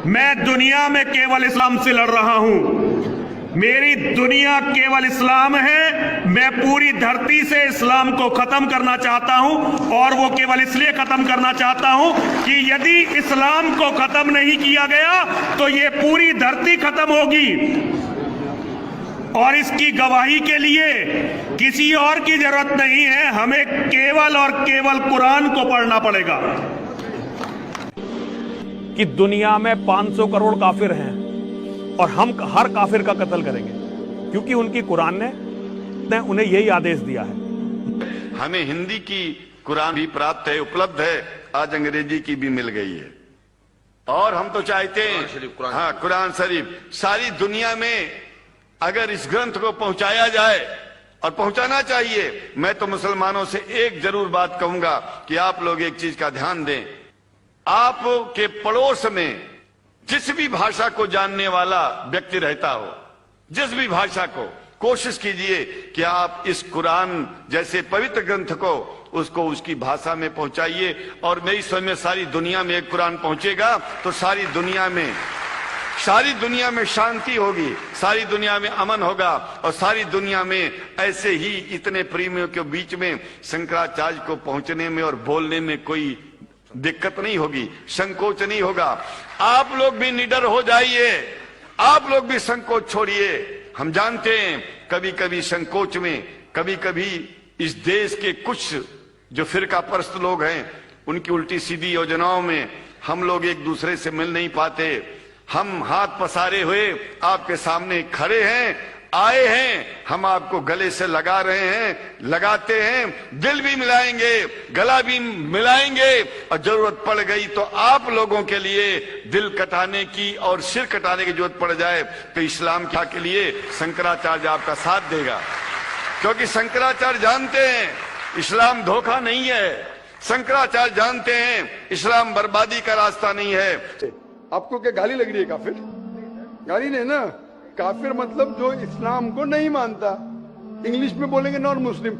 میں دنیا میں کیول اسلام سے لڑ رہا ہوں. میری دنیا کیول اسلام ہے. میں پوری دھرتی سے اسلام کو ختم کرنا چاہتا ہوں, اور وہ کیول اس لیے ختم کرنا چاہتا ہوں کہ یدی اسلام کو ختم نہیں کیا گیا تو یہ پوری دھرتی ختم ہوگی, اور اس کی گواہی کے لیے کسی اور کی ضرورت نہیں ہے. ہمیں کیول اور کیول قرآن کو پڑھنا پڑے گا. کہ دنیا میں 500 کروڑ کافر ہیں اور ہم ہر کافر کا قتل کریں گے, کیونکہ ان کی قرآن نے انہیں یہی آدیش دیا ہے. ہمیں ہندی کی قرآن بھی پراپت ہے, اپلبدھ ہے, آج انگریزی کی بھی مل گئی ہے, اور ہم تو چاہتے ہیں ہاں قرآن شریف ساری دنیا میں اگر اس گرنتھ کو پہنچایا جائے, اور پہنچانا چاہیے. میں تو مسلمانوں سے ایک ضرور بات کہوں گا کہ آپ لوگ ایک چیز کا دھیان دیں. آپ کے پڑوس میں جس بھی بھاشا کو جاننے والا ویکتی رہتا ہو, جس بھی بھاشا کو, کوشش کیجئے کہ آپ اس قرآن جیسے پوتر گرنتھ کو اس کی بھاشا میں پہنچائیے. اور میری سمجھ میں ساری دنیا میں ایک قرآن پہنچے گا تو ساری دنیا میں شانتی ہوگی, ساری دنیا میں امن ہوگا, اور ساری دنیا میں ایسے ہی اتنے پریمیوں کے بیچ میں شنکراچاریہ کو پہنچنے میں اور بولنے میں کوئی دقت نہیں ہوگی, سنکوچ نہیں ہوگا. آپ لوگ بھی نڈر ہو جائیے, آپ لوگ بھی سنکوچ چھوڑیے. ہم جانتے ہیں کبھی کبھی سنکوچ میں, کبھی کبھی اس دیش کے کچھ جو فرقہ پرست لوگ ہیں ان کی الٹی سیدھی یوجناؤں میں ہم لوگ ایک دوسرے سے مل نہیں پاتے. ہم ہاتھ پسارے ہوئے آپ کے سامنے کھڑے ہیں, آئے ہیں, ہم آپ کو گلے سے لگا رہے ہیں, لگاتے ہیں, دل بھی ملائیں گے, گلا بھی ملائیں گے, اور ضرورت پڑ گئی تو آپ لوگوں کے لیے دل کٹانے کی اور سر کٹانے کی ضرورت پڑ جائے تو اسلام کے لیے شنکراچاریہ آپ کا ساتھ دے گا. کیونکہ شنکراچاریہ جانتے ہیں اسلام دھوکہ نہیں ہے, شنکراچاریہ جانتے ہیں اسلام بربادی کا راستہ نہیں ہے. آپ کو کیا گالی لگ رہی ہے کافر؟ گالی نہیں نا. کافر مطلب جو اسلام کو نہیں مانتا. انگلش میں بولیں گے نان مسلم,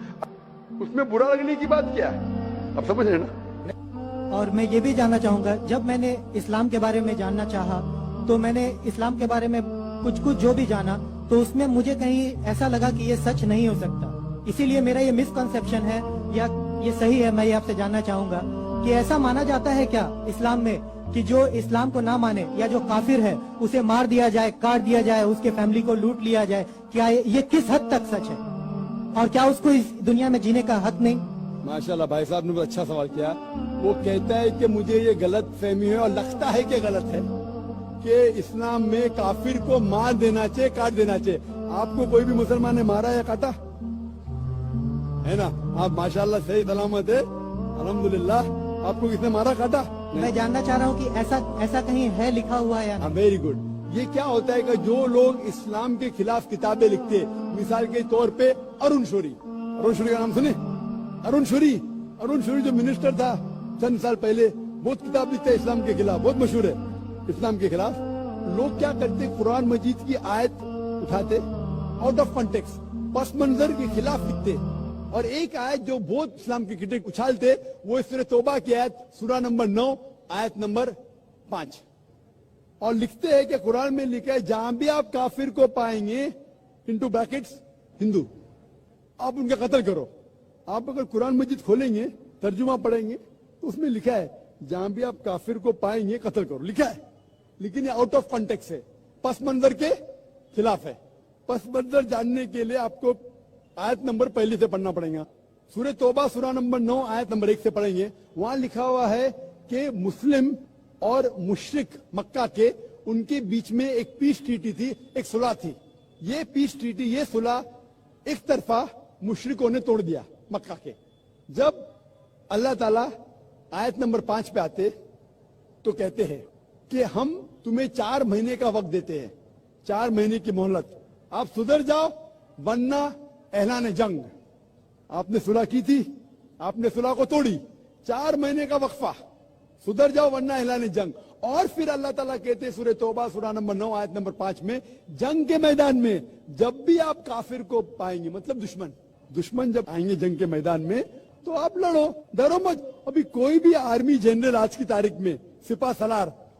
اس میں برا لگنے کی بات کیا ہے؟ آپ سمجھ رہے نا. اور میں یہ بھی جاننا چاہوں گا, جب میں نے اسلام کے بارے میں جاننا چاہا تو میں نے اسلام کے بارے میں کچھ جو بھی جانا تو اس میں مجھے کہیں ایسا لگا کہ یہ سچ نہیں ہو سکتا. اسی لیے میرا یہ مسکنسیپشن ہے یا یہ صحیح ہے, میں یہ آپ سے جاننا چاہوں گا کہ ایسا مانا جاتا ہے کیا اسلام میں کہ جو اسلام کو نہ مانے یا جو کافر ہے اسے مار دیا جائے, کاٹ دیا جائے, اس کے فیملی کو لوٹ لیا جائے؟ کیا یہ کس حد تک سچ ہے, اور کیا اس کو اس دنیا میں جینے کا حق نہیں؟ ماشاءاللہ بھائی صاحب نے بہت اچھا سوال کیا. وہ کہتا ہے کہ مجھے یہ غلط فہمی ہے اور لگتا ہے کہ غلط ہے کہ اسلام میں کافر کو مار دینا چاہیے, کاٹ دینا چاہیے. آپ کو کوئی بھی مسلمان نے مارا یا کاٹا ہے نا؟ آپ ماشاءاللہ صحیح سلامت ہے, الحمدللہ. آپ کو کس نے مارا, کاٹا؟ میں جاننا چاہ رہا ہوں کہ ایسا کہیں ہے لکھا ہوا ہے یا نہیں. Very good. یہ کیا ہوتا ہے کہ جو لوگ اسلام کے خلاف کتابیں لکھتے, مثال کے طور پہ ارون شوری کا نام سنے؟ ارون شوری جو منسٹر تھا چند سال پہلے, بہت کتاب لکھتا ہے اسلام کے خلاف, بہت مشہور ہے اسلام کے خلاف. لوگ کیا کرتے, قرآن مجید کی آیت اٹھاتے, آؤٹ آف کانٹیکس, پس منظر کے خلاف لکھتے, اور ایک آیت جو بہت اسلام کی کرٹک اچھالتے وہ سورہ توبہ کی آیت, سورہ نمبر 9 آیت نمبر 5, اور لکھتے ہیں کہ قرآن میں لکھا ہے جہاں بھی آپ کافر کو پائیں گے انٹو بریکٹس ہندو, آپ ان کا قتل کرو. آپ اگر قرآن مجید کھولیں گے, ترجمہ پڑھیں گے تو اس میں لکھا ہے جہاں بھی آپ کافر کو پائیں گے قتل کرو, لکھا ہے. لیکن یہ آؤٹ آف کانٹیکس ہے, پس منظر کے خلاف ہے. پس منظر جاننے کے لیے آپ کو آیت نمبر پہلے سے پڑھنا پڑے گا. سورہ توبہ سورہ نمبر 9 آیت نمبر 1 سے پڑھیں گے. وہاں لکھا ہوا ہے کہ مسلم اور مشرک مکہ کے ان کے بیچ میں ایک پیس ٹریٹی تھی, ایک صلح تھی. یہ پیس ٹریٹی, یہ صلح ایک طرفہ مشرکوں نے توڑ دیا مکہ کے. جب اللہ تعالیٰ آیت نمبر 5 پہ آتے تو کہتے ہیں کہ ہم تمہیں 4 مہینے کا وقت دیتے ہیں, 4 مہینے کی مہلت, آپ سدھر جاؤ ورنہ اعلان جنگ. آپ نے صلح کی تھی, آپ نے صلح کو توڑی, 4 مہینے کا وقفہ, سدھر جاؤ ورنہ اعلان جنگ. اور پھر اللہ تعالیٰ کہتے ہیں سورہ توبہ سورہ نمبر 9 آیت نمبر 5 میں, جنگ کے میدان میں جب بھی آپ کافر کو پائیں گے, مطلب دشمن جب آئیں گے جنگ کے میدان میں تو آپ لڑو, ڈرو مت. ابھی کوئی بھی آرمی جنرل آج کی تاریخ میں, سپاہ سالار,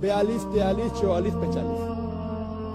42, 43, 44, 45,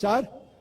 4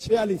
46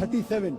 37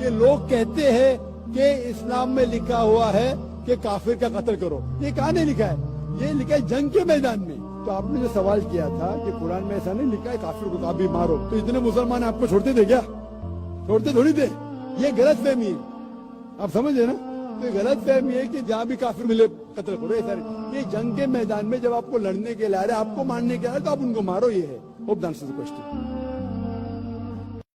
کہ لوگ کہتے ہیں کہ اسلام میں لکھا ہوا ہے کہ کافر کا قتل کرو. یہ کہاں نہیں لکھا ہے؟ یہ لکھا ہے جنگ کے میدان میں. تو آپ نے جو سوال کیا تھا کہ قرآن میں ایسا نہیں لکھا ہے کافر کو کبھی مارو، تو اتنے مسلمان آپ کو چھوڑتے تھے کیا؟ چھوڑتے تھوڑی تھے. یہ غلط فہمی ہے، آپ سمجھے نا؟ تو یہ غلط فہمی ہے کہ جہاں بھی کافر ملے قتل کرو. یہ جنگ کے میدان میں جب آپ کو لڑنے کے لیے آ رہے، آپ کو مارنے کے آ رہے، تو آپ ان کو مارو. یہ ہے. Hope the answers the question.